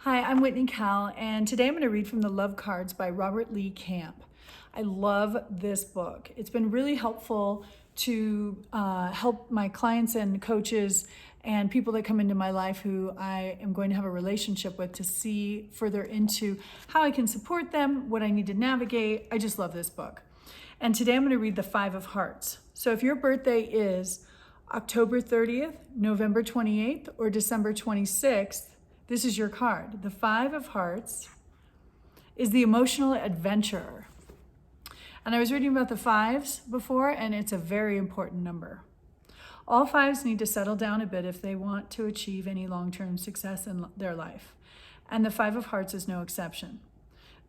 Hi, I'm Whitney Kell, and today I'm going to read from the Love Cards by Robert Lee Camp. I love this book. It's been really helpful to help my clients and coaches and people that come into my life who I am going to have a relationship with to see further into how I can support them, what I need to navigate. I just love this book. And today I'm going to read the Five of Hearts. So if your birthday is October 30th, November 28th, or December 26th, this is your card. The Five of Hearts is the emotional adventurer. And I was reading about the fives before, and it's a very important number. All fives need to settle down a bit if they want to achieve any long-term success in their life. And the Five of Hearts is no exception.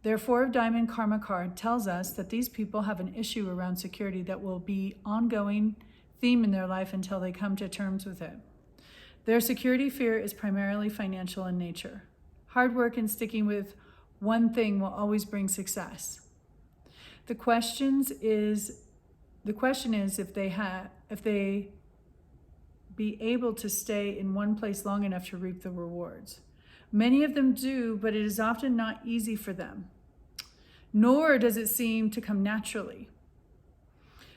Their Four of Diamond Karma card tells us that these people have an issue around security that will be ongoing theme in their life until they come to terms with it. Their security fear is primarily financial in nature. Hard work and sticking with one thing will always bring success. The question is if they be able to stay in one place long enough to reap the rewards. Many of them do, but it is often not easy for them, nor does it seem to come naturally.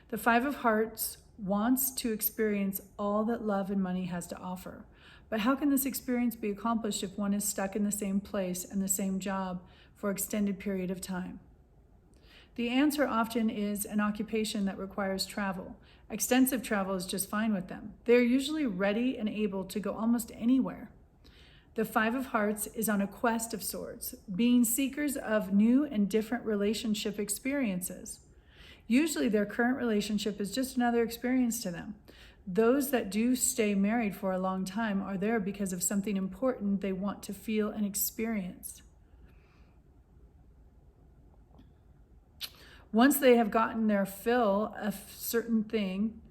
The Five of Hearts wants to experience all that love and money has to offer. But how can this experience be accomplished if one is stuck in the same place and the same job for an extended period of time? The answer often is an occupation that requires travel. Extensive travel is just fine with them. They're usually ready and able to go almost anywhere. The Five of Hearts is on a quest of sorts, being seekers of new and different relationship experiences. Usually their current relationship is just another experience to them. Those that do stay married for a long time are there because of something important they want to feel and experience. Once they have gotten their fill of a certain thing,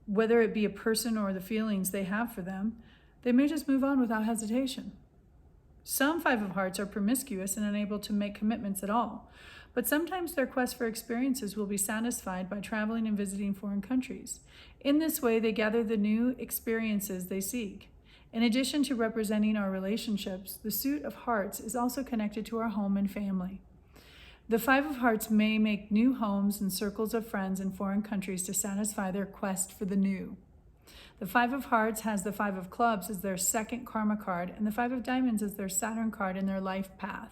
whether it be a person or the feelings they have for them, they may just move on without hesitation. Some Five of Hearts are promiscuous and unable to make commitments at all, but sometimes their quest for experiences will be satisfied by traveling and visiting foreign countries. In this way, they gather the new experiences they seek. In addition to representing our relationships, the Suit of Hearts is also connected to our home and family. The Five of Hearts may make new homes and circles of friends in foreign countries to satisfy their quest for the new. The Five of Hearts has the Five of Clubs as their second karma card and the Five of Diamonds as their Saturn card in their life path.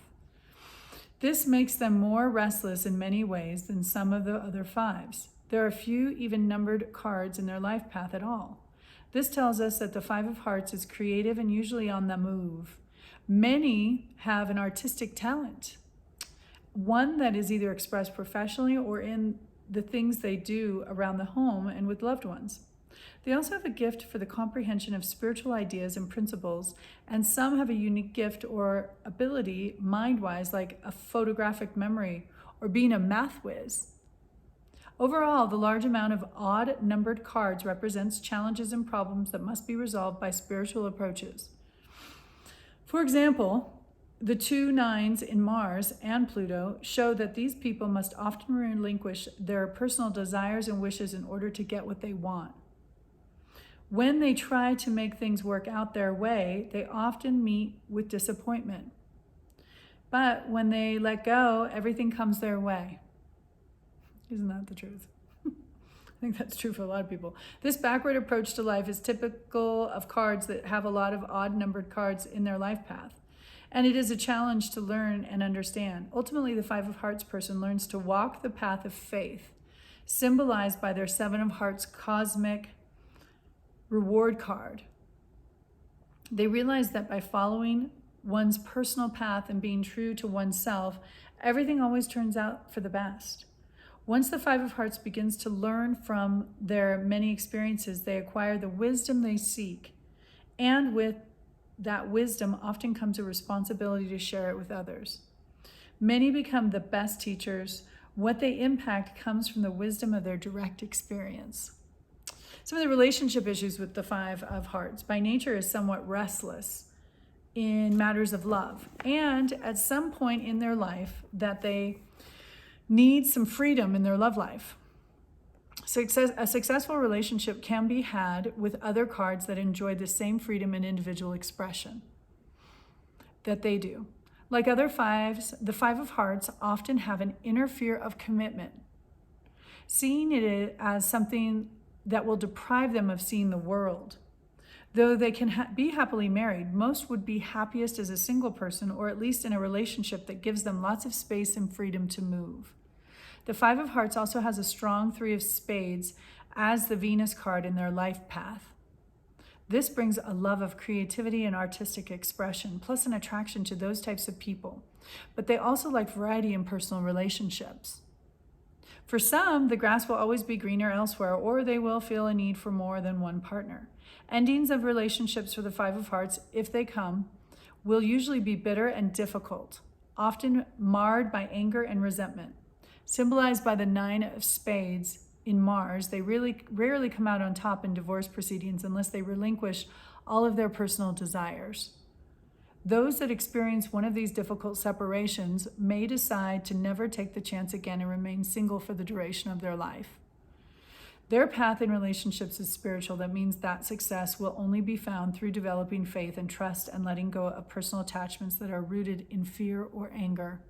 This makes them more restless in many ways than some of the other fives. There are few even numbered cards in their life path at all. This tells us that the Five of Hearts is creative and usually on the move. Many have an artistic talent, one that is either expressed professionally or in the things they do around the home and with loved ones. They also have a gift for the comprehension of spiritual ideas and principles, and some have a unique gift or ability mind-wise, like a photographic memory or being a math whiz. Overall, the large amount of odd-numbered cards represents challenges and problems that must be resolved by spiritual approaches. For example, the two nines in Mars and Pluto show that these people must often relinquish their personal desires and wishes in order to get what they want. When they try to make things work out their way, they often meet with disappointment. But when they let go, everything comes their way. Isn't that the truth? I think that's true for a lot of people. This backward approach to life is typical of cards that have a lot of odd-numbered cards in their life path. And it is a challenge to learn and understand. Ultimately, the Five of Hearts person learns to walk the path of faith, symbolized by their Seven of Hearts cosmic reward card. They realize that by following one's personal path and being true to oneself, everything always turns out for the best. Once the Five of Hearts begins to learn from their many experiences, they acquire the wisdom they seek. And with that wisdom often comes a responsibility to share it with others. Many become the best teachers. What they impact comes from the wisdom of their direct experience. Some of the relationship issues with the Five of Hearts by nature is somewhat restless in matters of love, and at some point in their life that they need some freedom in their love life. A successful relationship can be had with other cards that enjoy the same freedom and individual expression. that they do. Like other fives, the Five of Hearts often have an inner fear of commitment, seeing it as something that will deprive them of seeing the world. Though they can be happily married, most would be happiest as a single person, or at least in a relationship that gives them lots of space and freedom to move. The Five of Hearts also has a strong Three of Spades as the Venus card in their life path. This brings a love of creativity and artistic expression, plus an attraction to those types of people. But they also like variety in personal relationships. For some, the grass will always be greener elsewhere, or they will feel a need for more than one partner. Endings of relationships for the Five of Hearts, if they come, will usually be bitter and difficult, often marred by anger and resentment. Symbolized by the Nine of Spades in Mars, they rarely come out on top in divorce proceedings unless they relinquish all of their personal desires. Those that experience one of these difficult separations may decide to never take the chance again and remain single for the duration of their life. Their path in relationships is spiritual. That means that success will only be found through developing faith and trust and letting go of personal attachments that are rooted in fear or anger.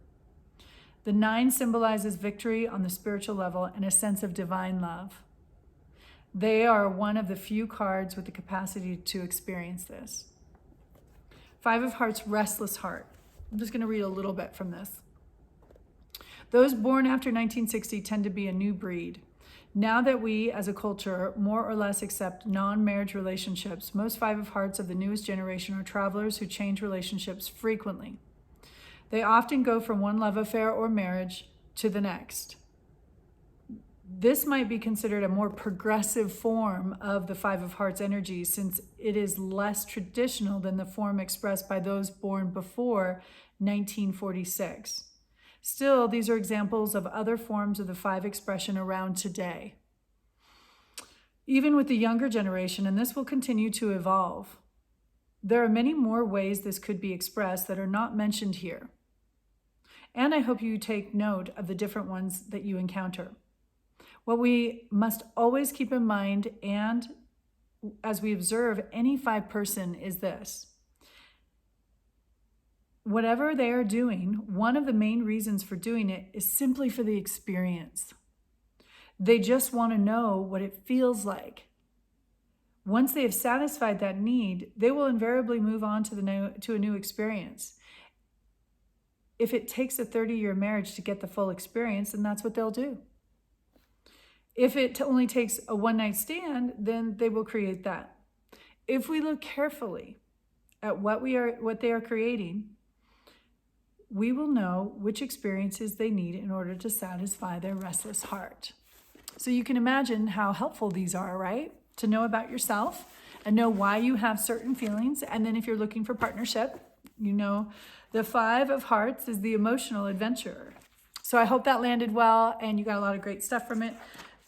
The Nine symbolizes victory on the spiritual level and a sense of divine love. They are one of the few cards with the capacity to experience this. Five of Hearts, restless heart. I'm just going to read a little bit from this. Those born after 1960 tend to be a new breed. Now that we, as a culture, more or less accept non-marriage relationships, most Five of Hearts of the newest generation are travelers who change relationships frequently. They often go from one love affair or marriage to the next. This might be considered a more progressive form of the Five of Hearts energy, since it is less traditional than the form expressed by those born before 1946. Still, these are examples of other forms of the five expression around today. Even with the younger generation, and this will continue to evolve, there are many more ways this could be expressed that are not mentioned here. And I hope you take note of the different ones that you encounter. What we must always keep in mind, and as we observe any five person, is this. Whatever they are doing, one of the main reasons for doing it is simply for the experience. They just want to know what it feels like. Once they have satisfied that need, they will invariably move on to a new experience. If it takes a 30-year marriage to get the full experience, then that's what they'll do. If it only takes a one-night stand, then they will create that. If we look carefully at what they are creating, we will know which experiences they need in order to satisfy their restless heart. So you can imagine how helpful these are, right? To know about yourself and know why you have certain feelings. And then if you're looking for partnership, you know the Five of Hearts is the emotional adventurer. So I hope that landed well and you got a lot of great stuff from it.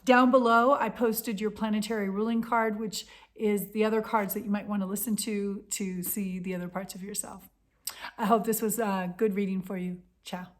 Down below, I posted your Planetary Ruling Card, which is the other cards that you might want to listen to see the other parts of yourself. I hope this was a good reading for you. Ciao.